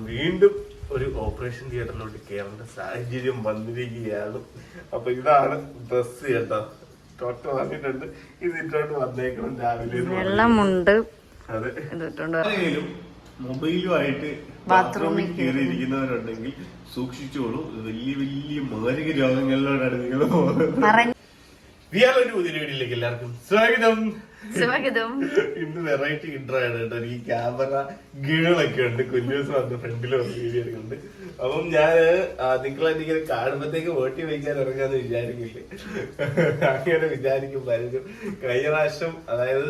വീണ്ടും ഒരു ഓപ്പറേഷൻ തിയേറ്ററിലോട്ട് കയറേണ്ട സാഹചര്യം വന്നിരിക്കുകയാണ്. അപ്പൊ ഇതാണ് ഡ്രസ് കേട്ടോ. ഡോക്ടർ പറഞ്ഞിട്ടുണ്ട് ഇത് ഇട്ടോണ്ട് വന്നേക്കണം രാവിലെ. വെള്ളമുണ്ട്. അതെ, മൊബൈലുമായിട്ട് ബാത്റൂമിൽ കയറിയിരിക്കുന്നവരുണ്ടെങ്കിൽ സൂക്ഷിച്ചോളൂ. വലിയ വലിയ മാരക രോഗങ്ങളിലോട്ടാണ് നിങ്ങൾ പോകുന്നത്. ഒരു പുതിയ വീഡിയോയിലേക്ക് എല്ലാവർക്കും സ്വാഗതം. ഇന്ന് വെറൈറ്റി ഇൻട്രോ ആണ് കേട്ടോ. ഈ ക്യാമറ ഗീളൊക്കെ ഉണ്ട്. കുഞ്ഞൂസ് വന്ന് ഫ്രണ്ടിൽ വന്ന് വീഡിയോ എടുക്കുന്നുണ്ട്. അപ്പം ഞാന് നിങ്ങളെന്തെങ്കിലും കാണുമ്പോഴത്തേക്ക് ഓട്ടി വയ്ക്കാൻ ഇറങ്ങാന്ന് വിചാരിക്കില്ലേ? അങ്ങനെ വിചാരിക്കും പലരും. കഴിഞ്ഞ പ്രാവശ്യം അതായത്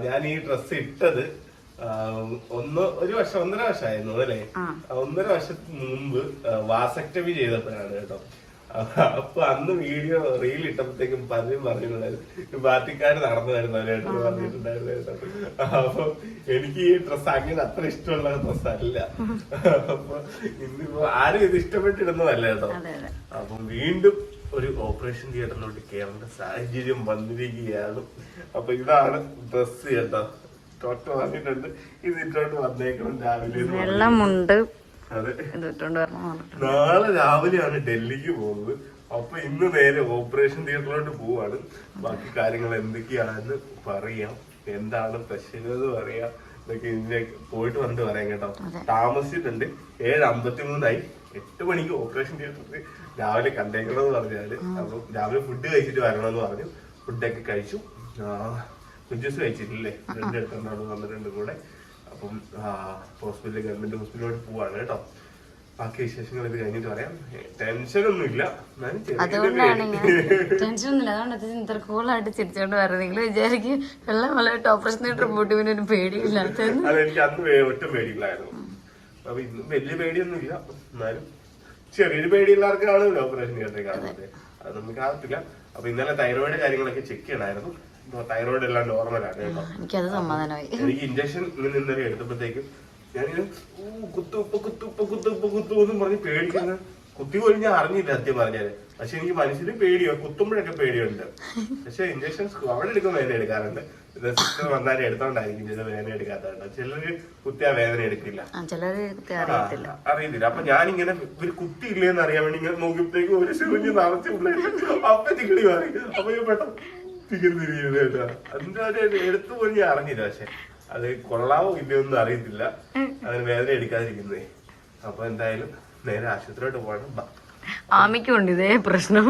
ഞാൻ ഈ ഡ്രസ്സ് ഇട്ടത് ഒന്നര വർഷമായിരുന്നു അല്ലേ? 1.5 വർഷത്തിന് മുമ്പ് വാസക്ടമി ചെയ്തപ്പോഴാണ് കേട്ടോ. അപ്പൊ അന്ന് വീഡിയോ റീൽ ഇട്ടപ്പോഴത്തേക്കും പലരും പറഞ്ഞിട്ടുണ്ടായിരുന്നു പാർട്ടിക്കാര് നടന്നതായിരുന്നു അവരായിട്ട് പറഞ്ഞിട്ടുണ്ടായിരുന്നു കേട്ടോ. അപ്പൊ എനിക്ക് ഈ ഡ്രസ്സ് അങ്ങനെ അത്ര ഇഷ്ടമുള്ള ഡ്രസ്സല്ല. അപ്പൊ ഇന്നിപ്പോ ആരും ഇത് ഇഷ്ടപ്പെട്ടിടുന്നതല്ല കേട്ടോ. അപ്പം വീണ്ടും ഒരു ഓപ്പറേഷൻ തിയേറ്ററിലോട്ട് കയറേണ്ട സാഹചര്യം വന്നിരിക്കുകയാണ്. അപ്പൊ ഇതാണ് ഡ്രസ് കേട്ടോ. ഡോക്ടർ പറഞ്ഞിട്ടുണ്ട് ഇത് ഇട്ടോണ്ട് വന്നേക്കണം രാവിലെ. വെള്ളമുണ്ട്. അതെ, നാളെ രാവിലെയാണ് ഡൽഹിക്ക് പോകുന്നത്. അപ്പൊ ഇന്ന് നേരെ ഓപ്പറേഷൻ തിയേറ്ററിലോട്ട് പോവാണ്. ബാക്കി കാര്യങ്ങൾ എന്തൊക്കെയാണെന്ന് പറയാം, എന്താണ് പ്രശ്നം പറയാം എന്നൊക്കെ ഇതിനെ പോയിട്ട് വന്നിട്ട് പറയാം കേട്ടോ. താമസിച്ചിട്ടുണ്ട്. 7:53 8 മണിക്ക് ഓപ്പറേഷൻ തിയേറ്ററിൽ രാവിലെ കണ്ടേക്കണമെന്ന് പറഞ്ഞാല്. അപ്പൊ രാവിലെ ഫുഡ് കഴിച്ചിട്ട് വരണമെന്ന് പറഞ്ഞു. ഫുഡൊക്കെ കഴിച്ചു. കുഞ്ചൂസ് കഴിച്ചിട്ടില്ലേ? 2 എടുത്താണ് വന്നിട്ടുണ്ട് കൂടെ. അപ്പം ഹോസ്പിറ്റലിൽ ഗവൺമെന്റ് ഹോസ്പിറ്റലിലോട്ട് പോവാണ് കേട്ടോ. ബാക്കി വിശേഷങ്ങൾ ഇത് കഴിഞ്ഞിട്ട് പറയാം. ടെൻഷനൊന്നും ഇല്ല. ഇത്ര കൂളായിട്ട് ചിരിച്ചോണ്ട് വരാം. നിങ്ങൾ വിചാരിക്കും വെള്ളം ഓപ്പറേഷൻ തിയേറ്റർ പോയിട്ട് പിന്നെ ഒരു പേടിയില്ലാത്ത. അത് എനിക്ക് അന്ന് ഒട്ടും പേടിയില്ലായിരുന്നു. അപ്പൊ ഇന്നും വലിയ പേടിയൊന്നും ഇല്ല. എന്നാലും ചെറിയൊരു പേടിയുള്ളവർക്കാണ് ഓപ്പറേഷൻ തിയേറ്ററിൽ കാണുന്നത്. അത് നമുക്ക് ആകത്തില്ല. അപ്പൊ ഇന്നലെ തൈറോയിഡ് കാര്യങ്ങളൊക്കെ ചെക്ക് ചെയ്യണമായിരുന്നു. തൈറോയിഡ് എല്ലാം നോർമലാണ് കേട്ടോ. എനിക്കത് സമാധാനമായി. എനിക്ക് ഇഞ്ചക്ഷൻ ഇങ്ങനെ ഇന്നലെ എടുത്തപ്പോഴത്തേക്കും ഞാനിങ്ങനെ കുത്തു എന്നും പറഞ്ഞ് പേടിക്കുന്ന കുത്തി പോലും ഞാൻ അറിഞ്ഞില്ല സത്യം പറഞ്ഞാല്. പക്ഷെ എനിക്ക് മനസ്സിൽ പേടിയോ കുത്തുമ്പോഴൊക്കെ പേടിയുണ്ട്. പക്ഷെ ഇഞ്ചക്ഷൻ അവിടെ എടുക്കുമ്പോൾ വേദന എടുക്കാറുണ്ട്. സിസ്റ്റർ വന്നാലും എടുത്തോണ്ടായിരിക്കും ചില വേദന എടുക്കാത്തതുണ്ട്. ചിലര് കുത്തിയാ വേദന എടുക്കില്ല, അറിയത്തില്ല. അപ്പൊ ഞാനിങ്ങനെ ഇവര് കുത്തിയില്ലേന്ന് അറിയാൻ വേണ്ടി ഇങ്ങനെ നോക്കിയപ്പോഴത്തേക്ക് ഒരു സിറിഞ്ച് നിറച്ച് അപ്പൊ തിക്കിടി മാറി. അപ്പൊ ഞാൻ പെട്ടെന്ന് തിരിഞ്ഞിരിക്കുന്നത് കേട്ടോ. അതിന്റെ എടുത്തു പോലും ഞാൻ അറിഞ്ഞില്ല. പക്ഷെ അത് കൊള്ളാവോ ഇല്ലയൊന്നും അറിയത്തില്ല. അതിന് വേദന എടുക്കാതിരിക്കുന്നേ. അപ്പൊ എന്തായാലും നേരെ ആശുപത്രിയോട്ട് പോകണം. ആമിക്കുണ്ട് ഇതേ പ്രശ്നം.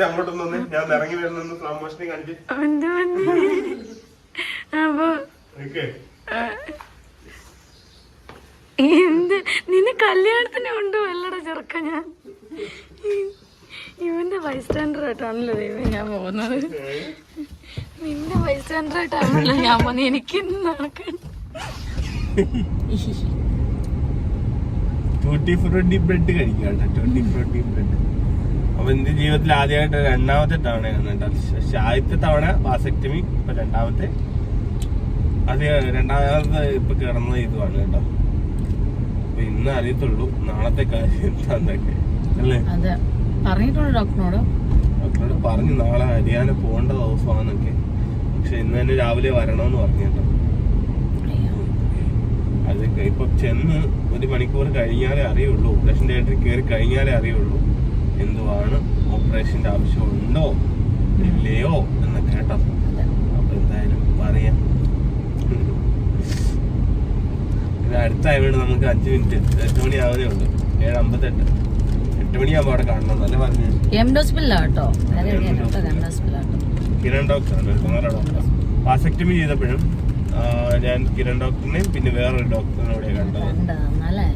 അങ്ങോട്ടൊന്നും ഞാൻ ഇറങ്ങി വരുന്ന സ്ലോ മോഷനെ കാണിച്ച്. അപ്പൊ എന്ത് നിന്നെ കല്യാണത്തിന് കൊണ്ടുപോയല്ലടാ ചെറുക്ക. ഞാൻ ഇവന്റെ ബൈസ്റ്റാൻഡർ ആയിട്ടാണല്ലോ ദൈവം ഞാൻ പോകുന്നത്. നിന്റെ ബൈസ്റ്റാൻഡർ ആയിട്ടാണല്ലോ ഞാൻ പോകുന്നത്. എനിക്ക് നടക്കാൻ ടൂട്ടി ഫ്രൂട്ടി ബ്രെഡ് കഴിക്കാട്ടോ. Tutti frutti bread. അപ്പൊ എന്റെ ജീവിതത്തിൽ ആദ്യമായിട്ട് 2ാമത്തെ തവണയാണ് കേട്ടോ. ആദ്യത്തെ തവണ വാസക്ടമി. ഇപ്പൊ രണ്ടാമത്തെ ഇപ്പൊ കിടന്നത് ഇതുമാണ് കേട്ടോ. അപ്പൊ ഇന്ന് അറിയത്തുള്ളൂ നാളത്തെ കാര്യം എന്താന്നൊക്കെ അല്ലേ? ഡോക്ടറോട് പറഞ്ഞു നാളെ ഹരിയാന പോകേണ്ട ദിവസമാണെന്നൊക്കെ. പക്ഷെ ഇന്ന് തന്നെ രാവിലെ വരണമെന്ന് പറഞ്ഞു കേട്ടോ. അതൊക്കെ ഇപ്പൊ ചെന്ന് 1 മണിക്കൂർ കഴിഞ്ഞാലേ അറിയുള്ളൂ. ഓപ്പറേഷൻ തിയേറ്ററിൽ കയറി കഴിഞ്ഞാലേ അറിയുള്ളൂ എന്തുവാണ്, ഓപ്പറേഷന്റെ ആവശ്യമുണ്ടോ ഇല്ലയോ എന്നൊക്കെ കേട്ടോ. അപ്പൊ എന്തായാലും പറയാം. ഇത് അടുത്തായതുകൊണ്ട് നമുക്ക് 5 മിനിറ്റ് 8 മണി ആവുന്നേ ഉള്ളൂ. 7:58 8 മണിയാകുമ്പോ അവിടെ കാണണം എന്നല്ലേ പറഞ്ഞു. കിരൺ ഡോക്ടറാണ്, കുമാര ഡോക്ടർ. വാസക്ടമി ചെയ്തപ്പോഴും ഞാൻ കിരൺ ഡോക്ടറിനെയും പിന്നെ വേറൊരു ഡോക്ടറിനോടെ കണ്ടത്.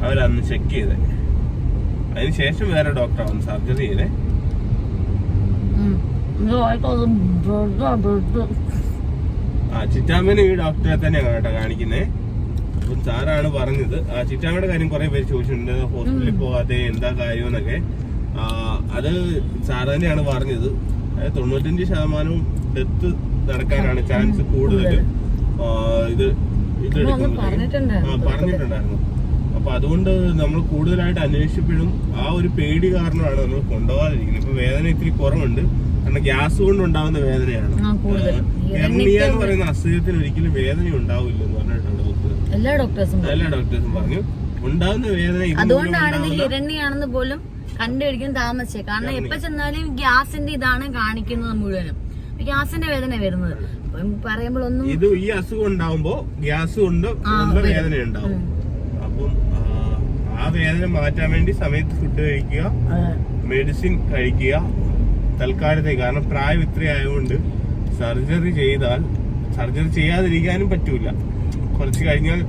അവരന്ന് ചെക്ക് ചെയ്തേ. അതിനുശേഷം വേറെ ഡോക്ടറാണ് സർജറി ചെയ്തേ. ചിറ്റാമ്മേനെ ഈ ഡോക്ടറെ തന്നെയാണ് കേട്ടോ കാണിക്കുന്നേ. അപ്പം സാറാണ് പറഞ്ഞത്. ചിറ്റാമ്മയുടെ കാര്യം കുറെ പേര് ചോദിച്ചിട്ടുണ്ട്, ഹോസ്പിറ്റലിൽ പോകാതെ എന്താ കാര്യമെന്നൊക്കെ. അത് സാറ് തന്നെയാണ് പറഞ്ഞത്. 95% ഡെത്ത് നടക്കാനാണ് ചാൻസ് കൂടുതൽ. ഇത് പറഞ്ഞിട്ടുണ്ടായിരുന്നു. അപ്പൊ അതുകൊണ്ട് നമ്മൾ കൂടുതലായിട്ട് അന്വേഷിച്ചപ്പോഴും ആ ഒരു പേടി കാരണമാണ് നമ്മൾ കൊണ്ടുപോകാതിരിക്കുന്നത്. ഇപ്പൊ വേദന ഇത്തിരി കുറവുണ്ട്. കാരണം ഗ്യാസ് കൊണ്ട് ഉണ്ടാവുന്ന വേദനയാണ്. ഹെർണിയ എന്ന് പറയുന്ന അസുഖത്തിന് ഒരിക്കലും വേദന ഉണ്ടാവില്ല എന്ന് പറഞ്ഞിട്ടുണ്ട് എല്ലാ ഡോക്ടേഴ്സും പറഞ്ഞു. ഉണ്ടാകുന്ന വേദന അതുകൊണ്ടാണ് ഇത് ഹിരണ്യാണെന്ന് പോലും കണ്ടുപിടിക്കാൻ താമസിച്ചത്. കാരണം എപ്പോ ചെന്നാലും ഗ്യാസിന്റെ ഇതാണ് കാണിക്കുന്നത് മുഴുവനും. ഗ്യാസിന്റെ വേദന വരുന്നത് പറയുമ്പോൾ ഒന്നും ഇത് ഈ അസുഖം ഉണ്ടാവുമ്പോ ഗ്യാസ് കൊണ്ട് വേദന ഉണ്ടാവും. അപ്പം ആ വേദന മാറ്റാൻ വേണ്ടി സമയത്ത് ഫുഡ് കഴിക്കുക, മെഡിസിൻ കഴിക്കുക തൽക്കാലത്തേക്ക്. കാരണം പ്രായം ഇത്രയായതുകൊണ്ട് സർജറി ചെയ്യാതിരിക്കാനും പറ്റൂല. കുറച്ച് കഴിഞ്ഞാൽ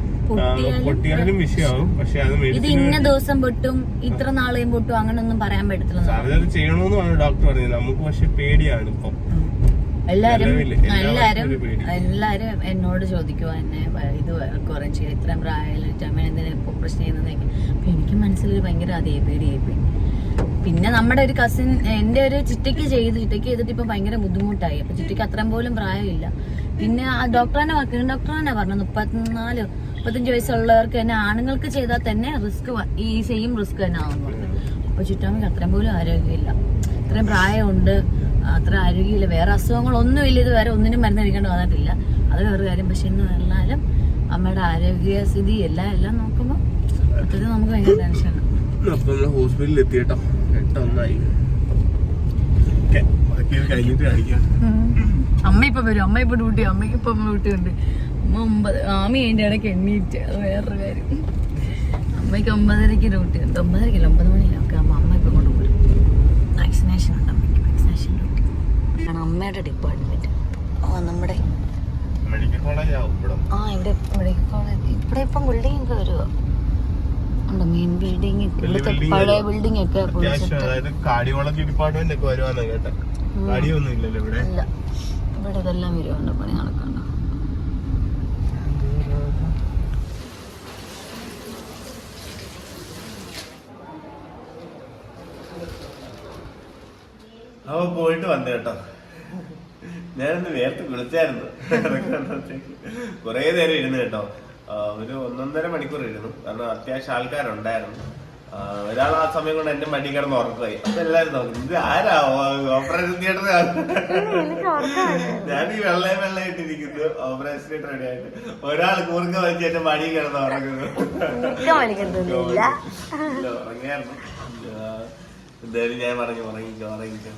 പൊട്ടിയാലും വിഷയമാവും. പക്ഷെ അത് ഇന്ന ദിവസം പൊട്ടും ഇത്ര നാളെയും പൊട്ടും അങ്ങനൊന്നും പറയാൻ പറ്റത്തില്ല. സർജറി ചെയ്യണമെന്നാണ് ഡോക്ടർ പറഞ്ഞത്. നമുക്ക് പക്ഷെ പേടിയാണ് ഇപ്പം. എല്ലാരും എന്നോട് ചോദിക്കുവാ എന്നെ ഇത് കുറേ ചെയ്ത് ഇത്രയും പ്രായമായിട്ട് അമ്മ എന്തിനാ ഇപ്പൊ പ്രശ്നം ചെയ്യുന്നതൊക്കെ. അപ്പൊ എനിക്ക് മനസ്സിലൊരു ഭയങ്കര അതേ പേടിയായിപ്പോയി. പിന്നെ നമ്മുടെ ഒരു കസിൻ എന്റെ ഒരു ചിറ്റയ്ക്ക് ചെയ്തിട്ട് ഇപ്പൊ ഭയങ്കര ബുദ്ധിമുട്ടായി. അപ്പൊ ചിറ്റയ്ക്ക് അത്രയും പോലും പ്രായമില്ല. പിന്നെ ആ ഡോക്ടറിനെ പറഞ്ഞു 34-35 വയസ്സുള്ളവർക്ക് തന്നെ ആണുങ്ങൾക്ക് ചെയ്താൽ തന്നെ റിസ്ക് ഈ സെയിം റിസ്ക് തന്നെ ആവുന്നു. അപ്പൊ ചുറ്റാമ്മയ്ക്ക് അത്രയും പോലും ആരോഗ്യമില്ല. അത്രയും പ്രായമുണ്ട്, അത്ര ആരോഗ്യമില്ല, വേറെ അസുഖങ്ങളൊന്നുമില്ല, ഇതുവരെ ഒന്നിനും മരുന്ന് കഴിക്കേണ്ടി വന്നിട്ടില്ല. അത് വേറെ കാര്യം. പക്ഷെ എന്ന് പറഞ്ഞാലും അമ്മയുടെ ആരോഗ്യസ്ഥിതി എല്ലാം നോക്കുമ്പോൾ മൊത്തത്തിൽ നമുക്ക് ഭയങ്കര ടെൻഷനാണ്. ഹോസ്പിറ്റലിൽ എത്തിയിട്ടോ 8:01 അമ്മ ഇപ്പൊ വരും. അമ്മ ഇപ്പൊ ഡ്യൂട്ടി, അമ്മയ്ക്ക് ഇപ്പൊ ഡ്യൂട്ടി ഉണ്ട്. അമ്മ 9 ആമി അതിന്റെ ഇടയ്ക്ക് എണ്ണീറ്റ്. അത് വേറൊരു കാര്യം. അമ്മയ്ക്ക് 9:30 ഡ്യൂട്ടി ഉണ്ട്. 9:30 9 മണിയൊക്കെ ആകുമ്പോൾ അമ്മ ഇപ്പൊ കൊണ്ടുപോകും. വാക്സിനേഷൻ ഉണ്ട് അമ്മയ്ക്ക്. വാക്സിനേഷൻ ഡ്യൂട്ടി ആണ് അമ്മയുടെ ഡിപ്പാർട്ട്മെന്റ്. നമ്മുടെ മെഡിക്കൽ കോളേജ് എന്റെ മെഡിക്കൽ കോളേജ് ഇവിടെ ഇപ്പം ബിൽഡിംഗ് ഒക്കെ വരുവോ? മെയിൻ ബിൽഡിംഗ്, പഴയ ബിൽഡിംഗ് ഒക്കെ കാർഡിയോളജി ഡിപ്പാർട്ട്മെന്റ് ഒക്കെ വരുവാന്ന് കേട്ടെ. കാർഡിയൊന്നും ഇല്ലല്ലോ ഇവിടെ. ഇല്ല, ഇവിടെ ഇതെല്ലാം വരുവാണ്ട് പണി നടക്കണ്ട. അവ പോയിട്ട് വന്നു കേട്ടോ. ഞാനൊന്ന് വേർത്ത് കുളിച്ചായിരുന്നു. കൊറേ നേരം ഇരുന്ന് കേട്ടോ. ഒരു 1.5 മണിക്കൂർ ഇരുന്നു. കാരണം അത്യാവശ്യം ആൾക്കാരുണ്ടായിരുന്നു. ഒരാൾ ആ സമയം കൊണ്ട് എന്റെ മടി കിടന്ന് ഉറക്കുകയായി. അപ്പൊ എല്ലാരും നോക്കും ഇത് ആരാ ഓപ്പറേഷൻ തിയേറ്റർ. ഞാൻ ഈ വെള്ളയിട്ടിരിക്കുന്നു ഓപ്പറേഷൻ തിയേറ്റർ റെഡി ആയിട്ട്. ഒരാൾ കൂർക്ക വലിച്ച് എന്റെ മടി കിടന്ന് ഉറങ്ങുന്നു. ഉറങ്ങിയായിരുന്നു. എന്തായാലും ഞാൻ ഉറങ്ങിക്കോ.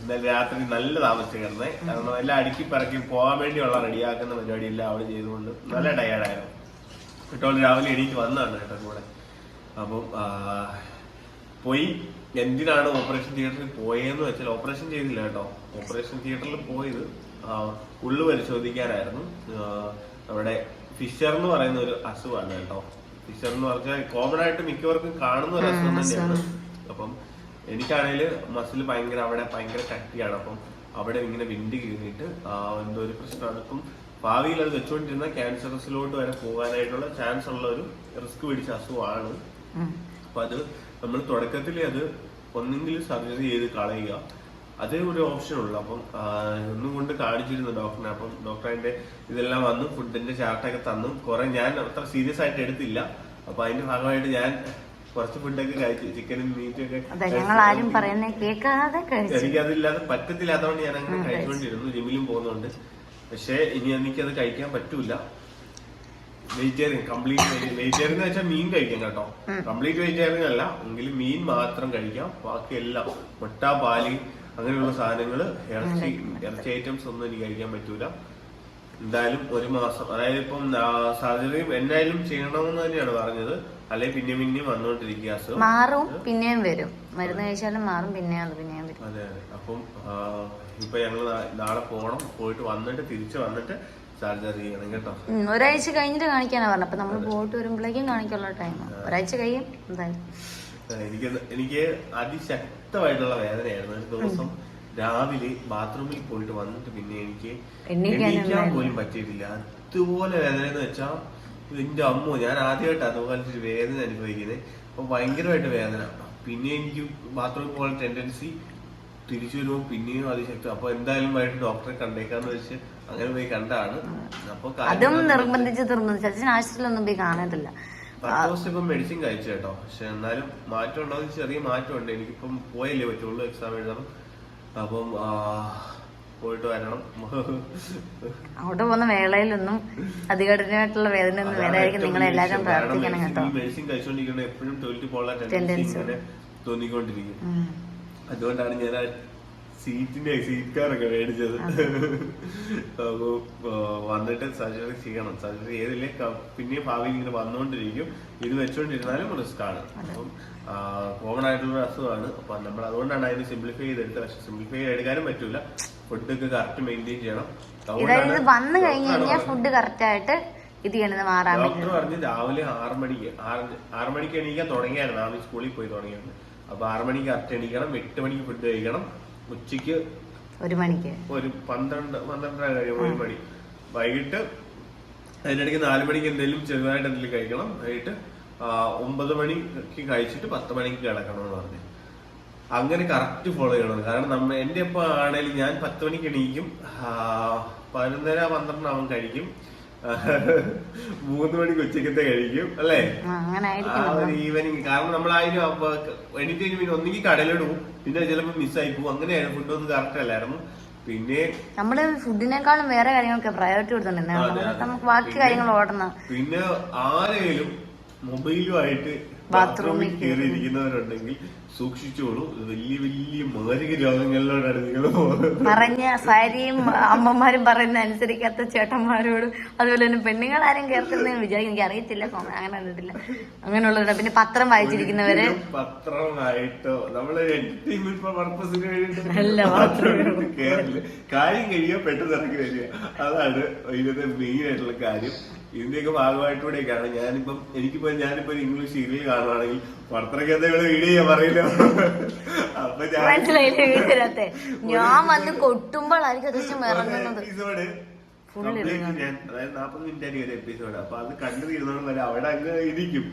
എന്തായാലും രാത്രി നല്ല താമസിച്ച് കിടന്നേ. കാരണം എല്ലാം അടുക്കി പറക്കി പോകാൻ വേണ്ടിയുള്ള റെഡിയാക്കുന്ന പരിപാടി എല്ലാം അവിടെ ചെയ്തുകൊണ്ട് നല്ല ടയേർഡായിരുന്നു. കേട്ടോ രാവിലെ എണീറ്റ് വന്നതാണ് കേട്ടോ കൂടെ. അപ്പം പോയി. എന്തിനാണ് ഓപ്പറേഷൻ തിയേറ്ററിൽ പോയതെന്ന് വെച്ചാൽ ഓപ്പറേഷൻ ചെയ്തില്ല കേട്ടോ. ഓപ്പറേഷൻ തിയേറ്ററിൽ പോയത് ഉള്ളു പരിശോധിക്കാനായിരുന്നു. അവിടെ ഫിഷർ എന്ന് പറയുന്ന ഒരു അസുഖമാണ് കേട്ടോ. ഫിഷർ എന്ന് പറഞ്ഞാൽ കോമൺ ആയിട്ട് മിക്കവർക്കും കാണുന്ന ഒരു അസുഖം തന്നെയാണ്. അപ്പം എനിക്കാണെങ്കിൽ മസിൽ അവിടെ ഭയങ്കര കട്ടിയാണ്. അപ്പം അവിടെ ഇങ്ങനെ വിണ്ട് കീറിയിട്ട് എന്തോ ഒരു പ്രശ്നമാണ്. ഇപ്പം ഭാവിയിൽ അത് വെച്ചുകൊണ്ടിരുന്ന ക്യാൻസറസിലോട്ട് വരെ പോകാനായിട്ടുള്ള ചാൻസ് ഉള്ള ഒരു റിസ്ക് പിടിച്ച അസുഖമാണ്. അപ്പൊ അത് നമ്മൾ തുടക്കത്തിൽ അത് ഒന്നെങ്കിൽ സർജറി ചെയ്ത് കളയുക, അതേ ഒരു ഓപ്ഷൻ ഉള്ളു. അപ്പം ഒന്നും കൊണ്ട് കാണിച്ചിരുന്നു ഡോക്ടറിനെ. അപ്പം ഡോക്ടർ അതിന്റെ ഇതെല്ലാം വന്നു, ഫുഡിന്റെ ചാർട്ടൊക്കെ തന്നു. കുറെ ഞാൻ അത്ര സീരിയസ് ആയിട്ട് എടുത്തില്ല. അപ്പൊ അതിന്റെ ഭാഗമായിട്ട് ഞാൻ കുറച്ച് ഫുഡൊക്കെ കഴിച്ചു. ചിക്കനും മീറ്റൊക്കെ എനിക്കതില്ലാതെ പറ്റത്തില്ലാത്തതുകൊണ്ട് ഞാൻ അങ്ങനെ കഴിച്ചുകൊണ്ടിരുന്നു. ജിമ്മിലും പോകുന്നുണ്ട്. പക്ഷെ ഇനി എനിക്കത് കഴിക്കാൻ പറ്റൂല. വെജിറ്റേറിയൻ, കംപ്ലീറ്റ് വെജിറ്റേറിയൻ എന്ന് വെച്ചാൽ മീൻ കഴിക്കാം കേട്ടോ. കംപ്ലീറ്റ് വെജിറ്റേറിയൻ അല്ല, എങ്കിലും മീൻ മാത്രം കഴിക്കാം. ബാക്കി എല്ലാം മുട്ട, പാല് അങ്ങനെയുള്ള സാധനങ്ങള്, ഇറച്ചി ഐറ്റംസ് ഒന്നും എനിക്ക് കഴിക്കാൻ പറ്റൂല. എന്തായാലും 1 മാസം, അതായത് ഇപ്പം സർജറി എന്തായാലും ചെയ്യണമെന്ന് തന്നെയാണ് പറഞ്ഞത്. അല്ലെങ്കിൽ പിന്നെയും വന്നുകൊണ്ടിരിക്കുക അസുഖം. മാറും പിന്നെയും വരും. മരുന്ന് കഴിച്ചാലും മാറും, പിന്നെയും വരും. അതെ. അപ്പം ഇപ്പൊ ഞങ്ങള് നാളെ പോണം. പോയിട്ട് വന്നിട്ട് തിരിച്ചു വന്നിട്ട് സർജറി ചെയ്യണം കേട്ടോ. ഒരാഴ്ച കഴിഞ്ഞിട്ട് കാണിക്കാനാ പറഞ്ഞത്. അപ്പൊ നമ്മള് പോയിട്ട് വരുമ്പോഴേക്കും കാണിക്കാനുള്ള ടൈം ഒരാഴ്ച കഴിയും എന്തായാലും. എനിക്ക് അതിശക്തമായിട്ടുള്ള വേദനയായിരുന്നു. ഒരു ദിവസം രാവിലെ ബാത്റൂമിൽ പോയിട്ട് വന്നിട്ട് പിന്നെ എനിക്ക് എണീക്കാൻ പോലും പറ്റിയിട്ടില്ല. അതുപോലെ വേദന എന്ന് വെച്ചാൽ എന്റെ അമ്മോ, ഞാൻ ആദ്യമായിട്ട് അതുപോലത്തെ ഒരു വേദന അനുഭവിക്കുന്നത്. അപ്പൊ ഭയങ്കരമായിട്ട് വേദന. പിന്നെ എനിക്ക് ബാത്റൂമിൽ പോകാൻ ടെൻഡൻസി, തിരിച്ചു വരുമ്പോൾ പിന്നെയും അതിശക്തി. അപ്പൊ എന്തായാലും വൈകിട്ട് ഡോക്ടറെ കണ്ടേക്കാന്ന് വെച്ച് അങ്ങനെ പോയി കണ്ടാണ്. അപ്പൊ അതും നിർബന്ധിച്ച് ആശുപത്രിയിലൊന്നും പോയി കാണത്തില്ല. 10 ദിവസം ഇപ്പം മെഡിസിൻ കഴിച്ചു കേട്ടോ. പക്ഷെ എന്നാലും മാറ്റം ഉണ്ടാവും, ചെറിയ മാറ്റമുണ്ട്. എനിക്കിപ്പം പോയല്ലേ പറ്റുള്ളൂ എക്സാം എഴുതണം. അപ്പം പോയിട്ട് വരണം. അവിടെ പോകുന്ന വേളയിലൊന്നും അതികഠിനമായിട്ടുള്ള വേദന ഒന്നും വരായിരിക്കും. നിങ്ങൾ എല്ലാവരും പ്രാർത്ഥിക്കണം കേട്ടോ. മെഡിസിൻ കഴിച്ചോണ്ടിരിക്കണ എപ്പോഴും ടോയ്ലറ്റ് പോകാൻ ടെൻഡൻസി ഇങ്ങനെ തോന്നിക്കൊണ്ടിരിക്കും. അതുകൊണ്ടാണ് ഞാൻ സീറ്റ് കാറൊക്കെ മേടിച്ചത്. അപ്പൊ വന്നിട്ട് സർജറി ചെയ്യണം. സർജറി ചെയ്തില്ലേ പിന്നെയും ഭാവിയിൽ ഇങ്ങനെ വന്നുകൊണ്ടിരിക്കും. ഇത് വെച്ചോണ്ടിരുന്നാലും റിസ്ക് ആണ്. അപ്പം കോമൺ ആയിട്ടുള്ള അസുഖമാണ്. അപ്പൊ നമ്മൾ അതുകൊണ്ടാണ് അതിന് സിംപ്ലിഫൈ ചെയ്തെടുത്തത്. പക്ഷെ സിംപ്ലിഫൈ എടുക്കാനും പറ്റൂല. ഫുഡൊക്കെ കറക്റ്റ് മെയിൻറ്റെയിൻ ചെയ്യണം. വന്നു കഴിഞ്ഞാൽ ഫുഡ് കറക്റ്റ് ആയിട്ട് ഇത് ചെയ്യണത് മാറാൻ. ഡോക്ടർ പറഞ്ഞ് രാവിലെ 6 മണിക്ക് എണീക്കാൻ തുടങ്ങിയായിരുന്നു. ആദ്യം സ്കൂളിൽ പോയി തുടങ്ങിയായിരുന്നു. അപ്പൊ 6 മണിക്ക് കറക്റ്റ് എണീക്കണം. 8 മണിക്ക് ഫുഡ് കഴിക്കണം. ഉച്ചക്ക് 1 മണിക്ക് ഒരു 12-12:30 കഴിയും. 1 മണി. വൈകിട്ട് അതിനിടയ്ക്ക് 4 മണിക്ക് എന്തെങ്കിലും ചെറുതായിട്ട് എന്തെങ്കിലും കഴിക്കണം. വൈകിട്ട് 9 മണിക്ക് കഴിച്ചിട്ട് 10 മണിക്ക് കിടക്കണമെന്ന് പറഞ്ഞു. അങ്ങനെ കറക്റ്റ് ഫോളോ ചെയ്യണം. കാരണം എന്റെ ഇപ്പൊ ആണെങ്കിലും ഞാൻ 10 മണിക്ക് എണീക്കും. 11:30-12 ആവും കഴിക്കും. 3 മണിക്ക് ഉച്ചക്കത്തെ കഴിക്കും അല്ലേ? ഈവനിങ്. കാരണം നമ്മൾ അതിന് എണീറ്റ് കഴിഞ്ഞ് പിന്നെ ഒന്നെങ്കിൽ കടയിലോട്ട് പോകും, പിന്നെ ചിലപ്പോൾ മിസ്സായി പോകും. അങ്ങനെയായിരുന്നു. ഫുഡൊന്നും കറക്റ്റ് അല്ലായിരുന്നു. പിന്നെ നമ്മള് ഫുഡിനേക്കാളും വേറെ കാര്യങ്ങളൊക്കെ പ്രയോറിറ്റി കൊടുത്തിട്ടുണ്ട്. നമുക്ക് ബാക്കി കാര്യങ്ങൾ ഓടണം. പിന്നെ ആരെങ്കിലും മൊബൈലുമായിട്ട് ബാത്റൂമിൽ കയറിയിരിക്കുന്നവരുണ്ടെങ്കിൽ സൂക്ഷിച്ചോളൂ. വലിയ വലിയ മാരക രോഗങ്ങളിലോടാണ് നിങ്ങൾ പറഞ്ഞ ഭാര്യയും അമ്മമാരും പറയുന്ന അനുസരിക്കാത്ത ചേട്ടന്മാരോട് അതുപോലെ തന്നെ പെണ്ണുങ്ങൾ ആരും കേൾക്കുന്നതെന്ന് വിചാരിക്കും. എനിക്ക് അറിയത്തില്ല, അങ്ങനെ കണ്ടിട്ടില്ല. അങ്ങനെയുള്ളവരുടെ പിന്നെ പത്രം വായിച്ചിരിക്കുന്നവര് പത്രമായിട്ടോ നമ്മള് എന്റർടൈൻമെന്റ് പർപ്പസിന് വേണ്ടിട്ട് കേറില്ല. കാര്യം കഴിയുക പെട്ടെന്ന് ഇറങ്ങി വരിക. അതാണ് ഇതിന്റെ മെയിൻ ആയിട്ടുള്ള കാര്യം. ഇതിന്റെയൊക്കെ ഭാഗമായിട്ടൂടെയൊക്കെയാണ് ഞാനിപ്പോ ഇംഗ്ലീഷ് സീരിയൽ കാണുവാണെങ്കിൽ പത്രക്കഥകള് വീഡിയോ ചെയ്യാൻ പറയില്ല. അപ്പൊ ഞാൻ വന്ന് കൊട്ടുമ്പോഴായിരിക്കും എപ്പിസോഡ് ഞാൻ അതായത് 40 മിനിറ്റ് ആയിരിക്കും ഒരു എപ്പിസോഡ്. അപ്പൊ അത് കണ്ടുതീരുന്നോളം വരെ അവിടെ അങ്ങ് ഇരിക്കും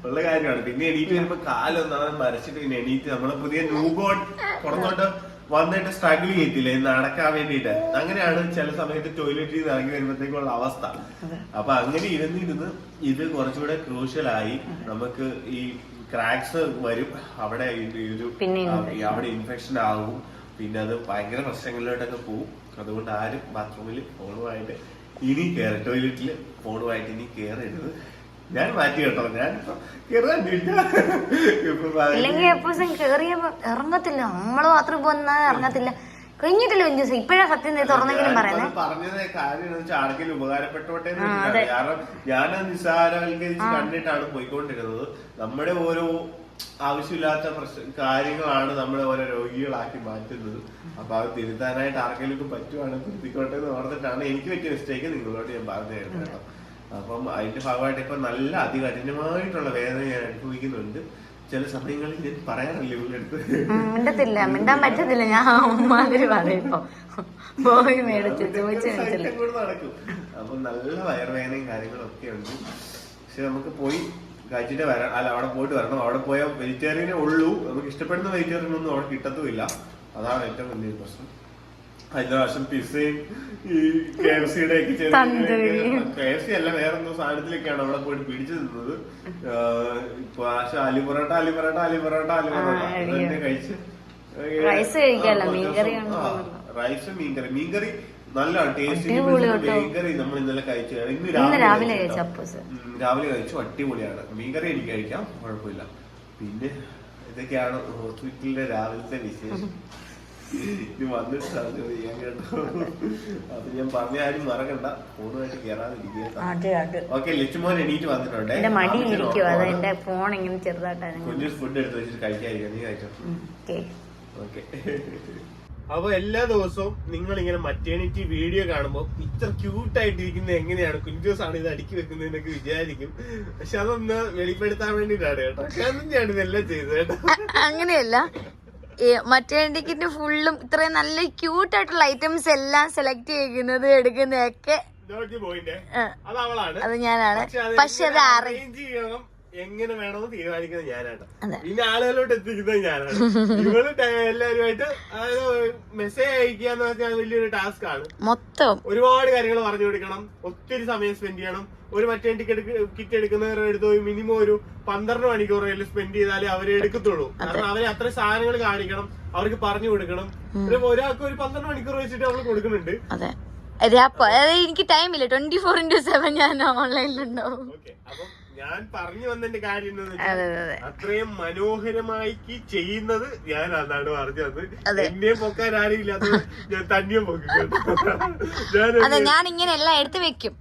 ഉള്ള കാര്യമാണ്. പിന്നെ എണീറ്റ് വരുമ്പോ കാലൊന്നാമത് മരച്ചിട്ട് പിന്നെ എണീറ്റ് നമ്മളെ പുതിയ ന്യൂബോൺ പുറത്തോട്ട് വന്നിട്ട് സ്ട്രഗിൾ ചെയ്യത്തില്ലേ നടക്കാൻ വേണ്ടിയിട്ട്. അങ്ങനെയാണ് ചില സമയത്ത് ടോയ്ലറ്റിൽ നിന്ന് ഇറങ്ങി വരുമ്പോഴത്തേക്കുള്ള അവസ്ഥ. അപ്പൊ അങ്ങനെ ഇരുന്നിരുന്ന് ഇത് കുറച്ചുകൂടെ ക്രൂഷ്യലായി. നമുക്ക് ഈ ക്രാക്സ് വരും, അവിടെ അവിടെ ഇൻഫെക്ഷൻ ആകും. പിന്നെ അത് ഭയങ്കര പ്രശ്നങ്ങളിലോട്ടൊക്കെ പോകും. അതുകൊണ്ട് ആരും ബാത്റൂമിൽ ഫോണുമായിട്ട് ഇനി ടോയ്ലറ്റില് ഫോണുമായിട്ട് ഇനി കയറരുത്. ഞാൻ മാറ്റി കേട്ടോ. ഞാനിപ്പോ ഇല്ലെങ്കിൽ എപ്പോഴും കേറിയപ്പോ ഇറങ്ങത്തില്ല. നമ്മള് മാത്രം പോന്നാ ഇറങ്ങത്തില്ല. കഴിഞ്ഞിട്ടില്ല 5 ദിവസം. ഇപ്പഴാ സത്യം തുറന്നെങ്കിലും പറയുന്നത്. പറഞ്ഞത് കാര്യം ആർക്കെങ്കിലും ഉപകാരപ്പെട്ടോട്ടെ. കാരണം ഞാൻ നിസ്സാരവൽക്കരിച്ച് കണ്ടിട്ടാണ് പോയിക്കൊണ്ടിരുന്നത്. നമ്മുടെ ഓരോ ആവശ്യമില്ലാത്ത കാര്യങ്ങളാണ് നമ്മളെ ഓരോ രോഗികളാക്കി മാറ്റുന്നത്. അപ്പൊ അത് തിരുത്താനായിട്ട് ആർക്കെങ്കിലും പറ്റുവാണ് തിരുത്തിക്കോട്ടെ എന്ന് ഓർത്തിട്ടാണ് എനിക്ക് പറ്റിയ മിസ്റ്റേക്ക് നിങ്ങളോട് ഞാൻ പറഞ്ഞു തരുന്നത് കേട്ടോ. അപ്പം അതിന്റെ ഭാഗമായിട്ട് ഇപ്പൊ നല്ല അതികഠിനമായിട്ടുള്ള വേദന ഞാൻ അനുഭവിക്കുന്നുണ്ട്. ചില സമയങ്ങളിൽ ഞാൻ പറയാറില്ല ഇവരുടെ അടുത്ത്. മിണ്ടാൻ പറ്റത്തില്ല. ഞാൻ നടക്കും. അപ്പൊ നല്ല വയറുവേദനയും കാര്യങ്ങളും ഒക്കെ ഉണ്ട്. പക്ഷെ നമുക്ക് പോയി കഴിച്ചിട്ട് വരാം. അല്ല, അവിടെ പോയിട്ട് വരണം. അവിടെ പോയാൽ വെജിറ്റേറിയനേ ഉള്ളൂ. നമുക്ക് ഇഷ്ടപ്പെടുന്ന വെജിറ്റേറിയൻ ഒന്നും അവിടെ കിട്ടത്തുമില്ല. അതാണ് ഏറ്റവും വലിയ പ്രശ്നം. കഴിഞ്ഞ പ്രാവശ്യം പിസയും ഈ KFC-യുടെ ഒക്കെ KFC അല്ല വേറെന്തോ സാധനത്തിലൊക്കെയാണ് അവിടെ പോയിട്ട് പിടിച്ചു നിന്നത്. പക്ഷെ അലിപൊറോട്ട കഴിച്ച് റൈസ് മീൻകറി നല്ല ടേസ്റ്റി മീൻകറി നമ്മൾ ഇന്നലെ കഴിച്ചു. ഇന്ന് രാവിലെ കഴിച്ചു. അടിപൊളിയാണ് മീൻകറി. എനിക്ക് കഴിക്കാം, കുഴപ്പമില്ല. പിന്നെ ഇതൊക്കെയാണ് ഹോസ്പിറ്റലിലെ രാവിലത്തെ വിശേഷം. ഇത് വന്നിട്ട് ചെയ്യാൻ കേട്ടോ. അപ്പൊ ഞാൻ പറഞ്ഞ ആരും മറക്കണ്ട, ഫോണുമായിട്ട് കേറാതിരിക്കുക. ഓക്കെ, ലച്ചുമോൻ എണീറ്റ് വന്നിട്ടുണ്ട്. കുഞ്ഞു ഫുഡ് എടുത്ത് വെച്ചിട്ട് കഴിക്കാതിരിക്കുക. നീ കഴിച്ചോ. ഓക്കെ. അപ്പൊ എല്ലാ ദിവസവും നിങ്ങൾ ഇങ്ങനെ മറ്റേണിറ്റി വീഡിയോ കാണുമ്പോ ഇത്ര ക്യൂട്ടായിട്ടിരിക്കുന്നത് എങ്ങനെയാണ്, കുഞ്ചോസാണ് ഇത് അടുക്കി വെക്കുന്നതെന്നൊക്കെ വിചാരിക്കും. പക്ഷെ അതൊന്ന് വെളിപ്പെടുത്താൻ വേണ്ടിട്ടാണ് കേട്ടോ. ഞാൻ ഇതെല്ലാം ചെയ്തത് കേട്ടോ. അങ്ങനെയല്ല, മറ്റേണ്ടിക്കിന്റെ ഫുള്ളും ഇത്രയും നല്ല ക്യൂട്ടായിട്ടുള്ള ഐറ്റംസ് എല്ലാം സെലക്ട് ചെയ്യുന്നത് എടുക്കുന്നതൊക്കെ അത് അവളാണ്. അത് ഞാനാണ്. പക്ഷെ അത് അറേഞ്ച് ചെയ്യണം എങ്ങനെ വേണമെന്ന് തീരുമാനിക്കുന്നത് ഞാനാണ്, പിന്നെ ആളുകളോട്ട് എത്തിക്കുന്നത് ഞാനാണ്. ഇവള് എല്ലാവരുമായിട്ട് മെസ്സേജ് അയക്കുക എന്ന് വെച്ചാൽ വലിയൊരു ടാസ്ക് ആണ്. മൊത്തം ഒരുപാട് കാര്യങ്ങൾ പറഞ്ഞു കൊടുക്കണം, ഒത്തിരി സമയം സ്പെൻഡ് ചെയ്യണം. ഒരു മറ്റേ കിറ്റ് എടുക്കുന്നവരുടെ അടുത്ത് പോയി മിനിമം ഒരു 12 മണിക്കൂറെങ്കിലും സ്പെൻഡ് ചെയ്താലേ അവരെ എടുക്കത്തുള്ളൂ. കാരണം അവരെ അത്ര സാധനങ്ങൾ കാണിക്കണം, അവർക്ക് പറഞ്ഞു കൊടുക്കണം. ഒരാൾക്ക് ഒരു 12 മണിക്കൂർ വെച്ചിട്ട് അവള് കൊടുക്കുന്നുണ്ട്. എനിക്ക് ടൈമില്ല, 24/7 ഞാൻ ഓൺലൈനിലുണ്ടാവും. അപ്പം ഞാൻ പറഞ്ഞു വന്നതിന്റെ കാര്യം അത്രയും മനോഹരമായി ചെയ്യുന്നത് ഞാൻ അതാണ് പറഞ്ഞത്. എന്നെ പൊക്കാൻ ആരും ഇല്ലാത്തത് ഞാൻ തന്നെയും പൊക്കിക്കോട്ടെ. ഞാൻ ഇങ്ങനെ എല്ലാം എടുത്ത് വെക്കും,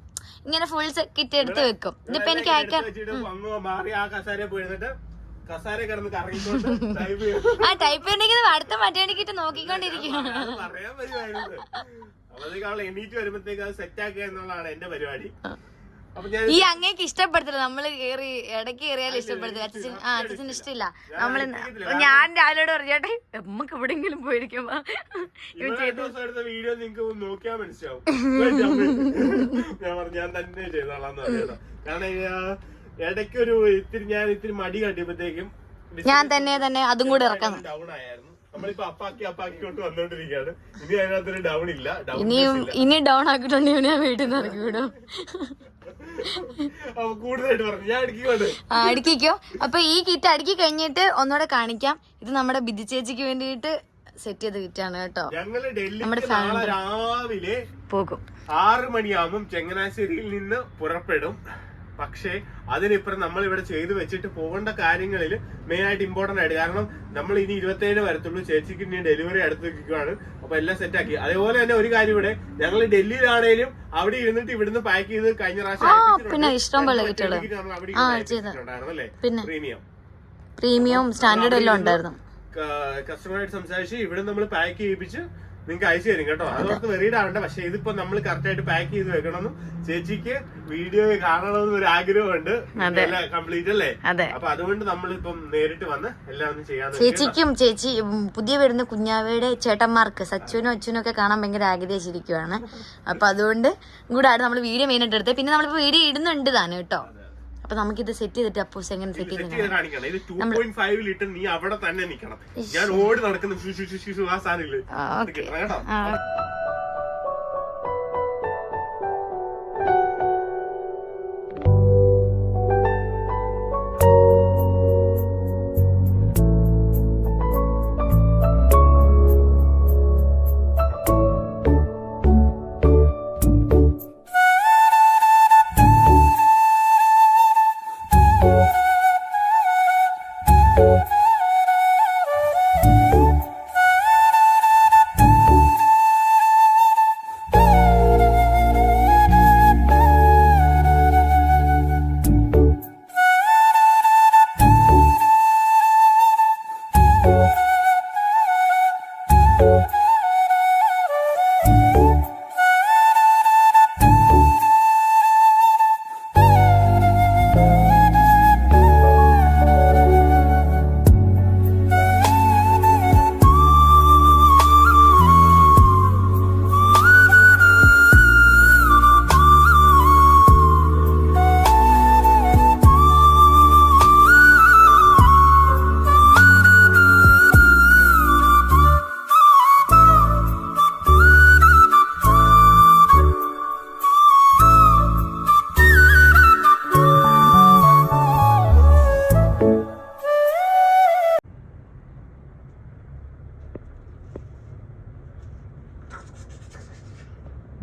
ഇങ്ങനെ ഫുൾ കിറ്റ് എടുത്ത് വെക്കും. ഇതിപ്പോ എനിക്ക് അയക്കാൻ മാറി ആ കസാര പോയിരുന്നിട്ട് കസാര കിടന്ന് കറങ്ങിക്കൊണ്ട് ടൈപ്പ് ചെയ്യണമെങ്കിൽ അടുത്ത മറ്റേ കിറ്റ് നോക്കിക്കൊണ്ടിരിക്കും. പറയാൻ വരുമായിരുന്നു. അപ്പോഴത്തേക്കാൾ എണീറ്റ് വരുമ്പോഴത്തേക്ക് അത് സെറ്റ് ആക്കുക എന്നുള്ളതാണ് എന്റെ പരിപാടി. ഈ അങ്ങേക്ക് ഇഷ്ടപ്പെടുത്തില്ല, നമ്മള് കേറി ഇടയ്ക്ക് കയറിയാലും ഇഷ്ടപ്പെടുത്തില്ല. അച്ഛന് ഇഷ്ടമില്ല. നമ്മള് ഞാൻ രാവിലെ പറഞ്ഞോട്ടെ നമുക്ക് എവിടെങ്കിലും പോയിരിക്കുമ്പോ വീഡിയോ നിങ്ങക്ക് നോക്കിയാൽ മനസ്സിലാവും. ഞാൻ തന്നെ ചെയ്തോളാന്ന് പറഞ്ഞോ. കാരണം ഇടയ്ക്കൊരു ഇത്തിരി മടി കാട്ടിയപ്പോഴത്തേക്കും ഞാൻ തന്നെ അതും കൂടെ ഇറക്കാം. ഡൗൺ ആയിരുന്നു. നമ്മളിപ്പോ അപ്പാക്കിക്കൊണ്ട് വന്നോണ്ടിരിക്കുകയാണ്. ഇനി അതിനകത്തൊരു ഡൗൺ ഇല്ല. ഇനി ഡൗൺ ആക്കിയിട്ടുണ്ടെങ്കിൽ ഞാൻ വീട്ടിൽ നിന്ന് ഇറക്കി വിടും. കൂടുതലായിട്ട് പറഞ്ഞു ഞാൻ അടുക്കിക്കോ. അപ്പൊ ഈ കിറ്റ് അടുക്കി കഴിഞ്ഞിട്ട് ഒന്നുകൂടെ കാണിക്കാം. ഇത് നമ്മുടെ ബിജി ചേച്ചിക്ക് വേണ്ടിയിട്ട് സെറ്റ് ചെയ്ത കിറ്റാണ് കേട്ടോ. ഞങ്ങള് ഡൽഹിക്ക് നാളെ രാവിലെ പോകും. 6 മണിയാകുമ്പം ചങ്ങനാശ്ശേരിയിൽ നിന്ന് പുറപ്പെടും. പക്ഷേ അതിനിപ്പുറം നമ്മൾ ഇവിടെ ചെയ്തു വെച്ചിട്ട് പോകേണ്ട കാര്യങ്ങളിൽ മെയിൻ ആയിട്ട് ഇമ്പോർട്ടന്റ് ആയിട്ട്, കാരണം നമ്മൾ ഇനി 27 വരത്തുള്ളൂ. ചേച്ചിക്ക് ഇനി ഡെലിവറി അടുത്ത് വെക്കുകയാണ്. അപ്പൊ എല്ലാം സെറ്റ് ആക്കി. അതേപോലെ തന്നെ ഒരു കാര്യം, ഇവിടെ ഞങ്ങൾ ഡൽഹിയിലാണേലും അവിടെ ഇരുന്നിട്ട് ഇവിടുന്ന് പാക്ക് ചെയ്ത് കഴിഞ്ഞ പ്രാവശ്യം പ്രീമിയം സ്റ്റാൻഡേർഡ് എല്ലാം ഉണ്ടായിരുന്നു. കസ്റ്റമറായിട്ട് സംസാരിച്ച് ഇവിടെ നമ്മൾ പാക്ക് ചെയ്യിപ്പിച്ച് നിങ്ങൾക്ക് അയച്ചു തരും കേട്ടോ. അതോർത്ത് വെറീഡ് ആവണ്ട. പക്ഷെ ഇതിപ്പോ നമ്മൾ കറക്റ്റ് ആയിട്ട് പാക്ക് ചെയ്ത് വെക്കണമെന്നും ചേച്ചിക്ക് വീഡിയോ കാണണമെന്നും ഒരു ആഗ്രഹമുണ്ട്. കംപ്ലീറ്റ് അല്ലേ? അപ്പൊ അതുകൊണ്ട് നമ്മളിപ്പം നേരിട്ട് വന്ന് എല്ലാം ഒന്ന് ചെയ്യാൻ. ചേച്ചി പുതിയ വരുന്ന കുഞ്ഞാവയുടെ ചേട്ടന്മാർക്ക് സച്ചുനും അച്ഛനും ഒക്കെ കാണാൻ ഭയങ്കര ആഗ്രഹിച്ചിരിക്കുവാണ്. അപ്പൊ അതുകൊണ്ട് കൂടെ നമ്മൾ വീഡിയോ മെയിനായിട്ട് എടുത്തത്. പിന്നെ നമ്മളിപ്പോ വീഡിയോ ഇടുന്നുണ്ട് താനും കേട്ടോ. അപ്പൊ നമുക്കിത് സെറ്റ് ചെയ്തിട്ട് അപ്പോസ് എങ്ങനെ സെറ്റ് ചെയ്ത് ഇത് 2.5 ലിറ്റർ നീ അവിടെ തന്നെ നിക്കണം. ഞാൻ ഓടി നടക്കുന്ന ആ സാധനം കേട്ടോ.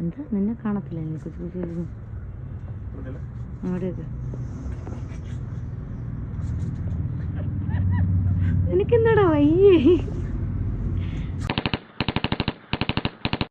എന്താ നിന്നെ കാണത്തില്ല കൊച്ചു കൊച്ചു അങ്ങോട്ടേക്ക്. എനിക്കെന്താടാ വയ്യേ?